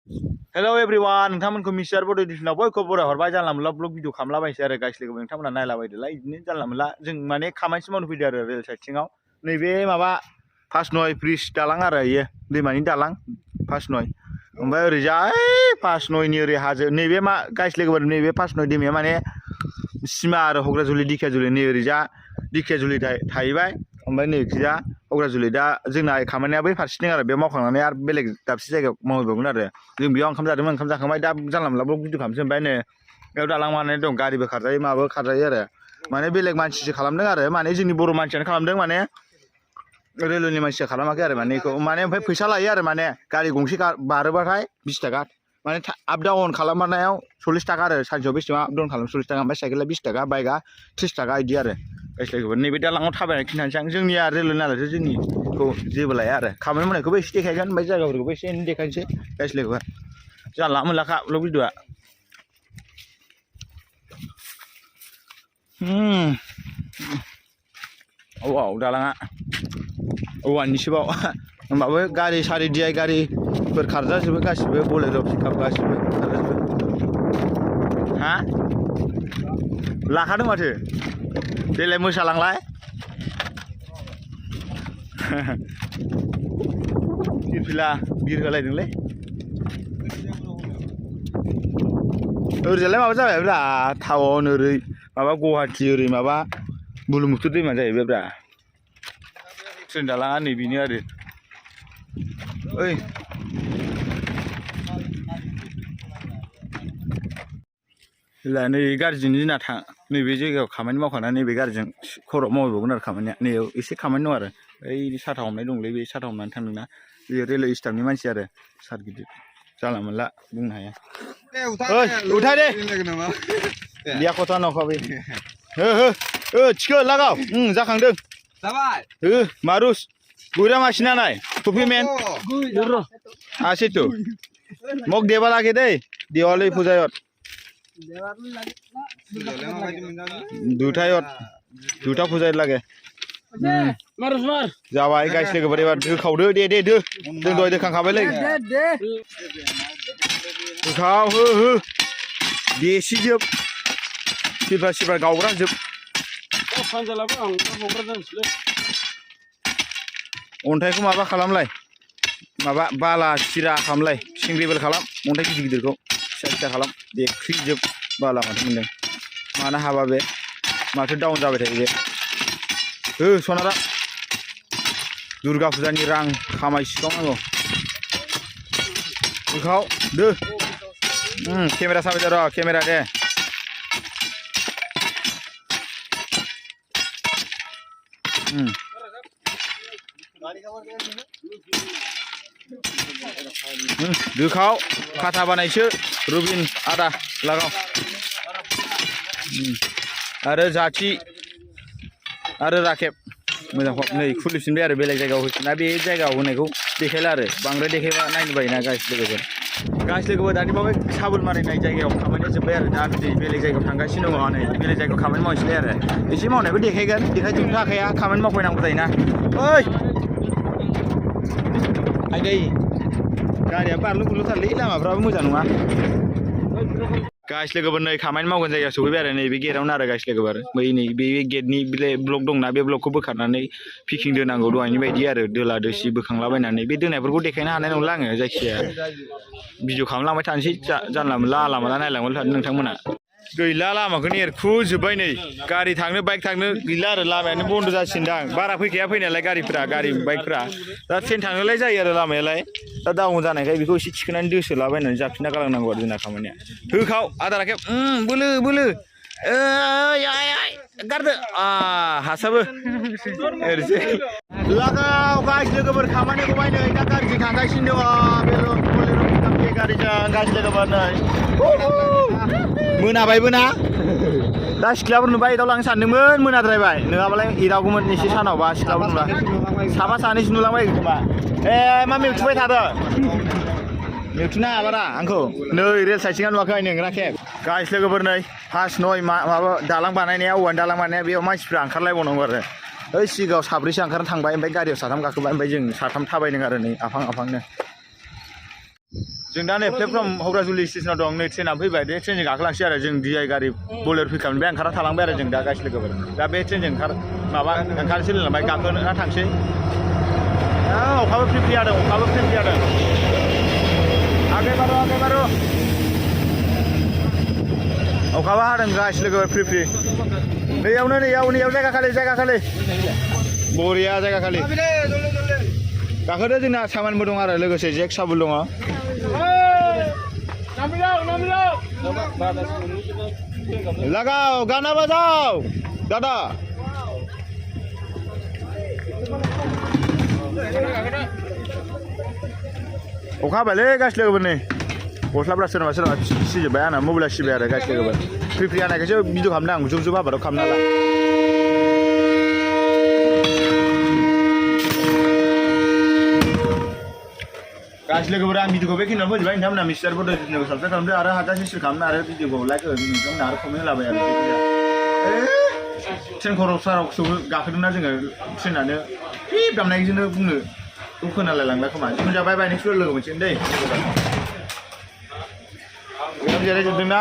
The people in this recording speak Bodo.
हेलो एवरीवन नोंथांमोनखौ मिस्टार बड' एडिशनाव बयखौ बराय हरबाय जानला मोनला ब्लग भिडिअ खालामलाबायनोसै आरो गाइस लोगोफोर नोंथांमोना नायलाबायदोलाय बिदिनो जानला मोनला जों माने खामानिसो मावनो फैदों आरो रेल साइडथिंआव नैबे माबा फार्स्ट नय ब्रिज दालां आरो इयो दैमानि दालां फार्स्ट नय ओमफ्राय ओरैजाय फार्स्ट नयनि ओरै हाजो नैबे मा गाइस लोगोफोर नैबे फार्स्ट नय दैमाया माने सिमा आरो हग्राजुलि दिखियाजुलि नै ओरैजा दिखियाजुलि थाहैबाय ओमफ्राय नैखिजा हग्राजुलि दा जोंना खामानिया बै फारसेथिं आरो बे मावखांनानै आरो बेलेग दाबसे जायगायाव मावहैबावगोन आरो जों बेयाव ओंखाम जादोंमोन ओंखाम जाखांबाय दा जानला मोनला ब्लग भिडिअ खालामसै ओमफ्राय नै बेयाव दालां बानायनाय दं गारिबो खारजायो माबो खारजायो आरो माने बेलेग मानसिसो खालामदों आरो माने जोंनि बर' मानसियानो खालामदों माने रेलवेनि मानसिया खालामाखै आरो माने बेखौ माने ओमफ्राय फैसा लायो आरो माने गारि गंसे बारोबाथाय 20 थाखा माने आप डाउन खालामनायाव 40 थाखा आरो सानसेयाव बेसेबां आप डाउन खालाम 40 थाखा ओमफ्राय साइकेला 20 थाखा बाइकआ 30 थाखा बिदि आरो गाइसलायखौबो नैबे दालाङाव थाबायनानै खिन्थानोसै आं जोंनिया रेलवे नालायथ' जोंनिखौ जेबो लाया आरो खामानि मावनायखौबो एसे देखायगोन ओमफ्राय जायगाफोरखौबो एसे एनै देखायनोसै गाइसलायखौबो जानला मोनलाखा ब्लग भिडिअआ औ दालाङा औवानिसोबाव होमबाबो गारि सारि डिआइ गारिफोर खारजाजोबो गासिबो बलेर' पिकआप गासिबो खारजाजोबो हा लाखादों माथो देलाय मोसालांलाय फिरफिला बिर होलायदोंलै ओरैजालाय माबा जाबाय ब्रा टाउन ओरै माबा गुवाहाटि ओरै माबा बुरलुंबुथुर दैमा जाहैबाय ब्रा ट्रेन दालाङा नै बेनो आरो ओइ नै गारिजोंनो जोंना नैबे जायगायाव खामानि मावखांनानै नैबे गारिजों खर' मावहैबावगोन आरो खामानिया नैयाव एसे खामानि दं आरो ओइ साथा हमनाय दंलै बे साथा हमनानै थांदोंना बे रेलवे स्टाफनि मानसि आरो सार गिदिर जानला मोनला बुंनो हाया ओइ उठा दे लिया खथा नखाबे थिखो लागाव जाखांदों मारुस गुरा मासिना नाय टुपी मेन আছে তো মোক দেবা লাগে দেই দিৱালী পূজায়ত দুটা পূজায়ত লাগে जाबाय गाइस लोगोफोर एबार दोखावदो दे जों दहाय दोखांखाबायलै दोखाव हो देसिजोब सिब्रा गावग्राजोब अन्थाइखौ माबा खालामलाय माबा बाला सिरा खालामलाय सिंग्रिबेल खालाम अन्थाइ गिदिर गिदिरखौ फिसा खालाम देख्रिजोब बाला माथो मोनदों मानो हाबा बे माथो डाउन जाबाय थायो बे हो सनारा दुर्गा फुजानि रां खामायसिगावनांगौ दोखाव दो केमेरा साबाय र' केमेरा दे दोखाव खाथा बानायसो रुबिन आदा लागाव आरो जाथि आरो राखेब मोजां नै खुलिफिनबाय आरो बेलेग जायगायाव होफिना बे जायगायाव होनायखौ देखायला आरो बांद्राय देखायबा नायनो बायोना गाइस लोगोफोर दानि बावै साबोल मारिनाय जायगायाव खामानिया जोब्बाय आरो दा नै बेलेग जायगायाव थांगासिनो दङ नै बेलेग जायगायाव खामानि मावनोसैलाय आरो एसे मावनायखौ देखायगोन देखायजोबनो हाखाया खामानि मावफैनांगौ जायोना ओइ आइदै गारिया बारलु बुरलुथारलै लामाफ्राबो मोजां नङा गाइस लोगोफोर नै खामानि मावगोन जायगायाव सफैबाय आरो नै बे गेटआवनो आरो गाइस लोगोफोर बै नै बे गेटनि ब्लक दंना बे ब्लकखौ बोखारनानै फिकिं दोनांगौ दहायनि बायदि आरो दोला दोसि बोखांलाबायनानै बे दोननायफोरखौ देखायनो हानाय नंला आङो जायखिजाया भिडिअ खालामलांबाय थानोसै जानला मोनला लामाला नायलांबाय थादों नोंथांमोना गैला लामाखौनो एरखुजोब्बाय नै गारि थांनो बाइक थांनो गैला आरो लामायानो बन्द' जासिगोनदां बारा फैखाया फैनायालाय गारि बाइकफ्रा दा ट्रेन थांनोलाय जायो आरो लामायालाय दा डाउन जानायखाय बेखौ एसे थिखोनानै दोसोलाबायनानै जाफिनना गालांनांगौ आरो जोंना खामानिया होखाव आदा राखेब बोलो गारदो हासाबो ओरैसै लागाव गाइस लोगोफोर खामानिखौ बायनो दा गारिजों थांगासिनो दङ बे गारिजों गाइस लोगोफोर नै मोनाबायबो ना दा सिख्लाफोर नुबा एदाव लांनो सानदोंमोन मोनाद्रायबाय नङाबालाय एदावगौमोन एसे सानावबा सिख्लाफोर नुबा साफा सानैसो नुलांबाय खोमा मा मेवथुबाय थादों मेवथुना बारा आंखौ नै रेल साइथिंआ नुवाखै नों राखेब गाइस लोगोफोर नै फार्स्ट नय माबा दालां बानायनाया औवानि दालां बानायनाया बेयाव मानसिफ्रा ओंखारलायबावनांगौ आरो ओइ सिगाङाव साब्रैसो ओंखारना थांबाय ओमफ्राय गारियाव साथाम गाखोबाय ओमफ्राय जों साथाम थाबायदों आरो नै आफांनो जों दा नै प्लेटफर्म हग्राजुलि स्टेसनाव दं नै ट्रेना फैबाय बे ट्रेनजों गाखोलांसै आरो जों DI गारि बोलेर फैखामोन बे ओंखारना थालांबाय आरो जों दा गाइस लोगोफोर दा बे ट्रेनजों ओंखारनो सोलिलांबाय गाखोना थांसै अखाबो फ्रि फ्रि हादों आगे बारो अखाबो हादों गाइस लोगोफोर फ्रि फ्रि नैयाव जायगा खालि बरिया जायगा खालि गाखोदो जोंना सामानबो दं आरो लोगोसे जेक साबुल दङ लगाओ गाना बजाओ दादा अखा हाबायलै गाइस लोगोफोर नै गस्लाफ्रा सोरनाबा सिजोब्बाय आंना मबाइला सिबाय आरो गाइस लोगोफोर फ्रि फ्रि हानायखायसो भिडिअ खालामदों आं जुब हाबादाव खालामना ला गाइस लोगोफोर आं भिडिअखौ बेखिनियाव फोजोबबाय नोंथांमोना मिस्टार बड' चेनेलखौ साबस्क्राइब खालामदो आरो हाजासे शेयार खालामनो आरो भिडिअखौ लाइक हो नोंथांमोना आरो कमेन्ट होलाबाय आरो ट्रेन खर'साराव गाखोदोंना जोङो ट्रेनानो पिप दामनायजोंनो बुंनो खोनालायलांला खोमा जिखुनु जाबाय नेक्स्ट लोगो मोनसिगोन दै जिरायजोबदोंना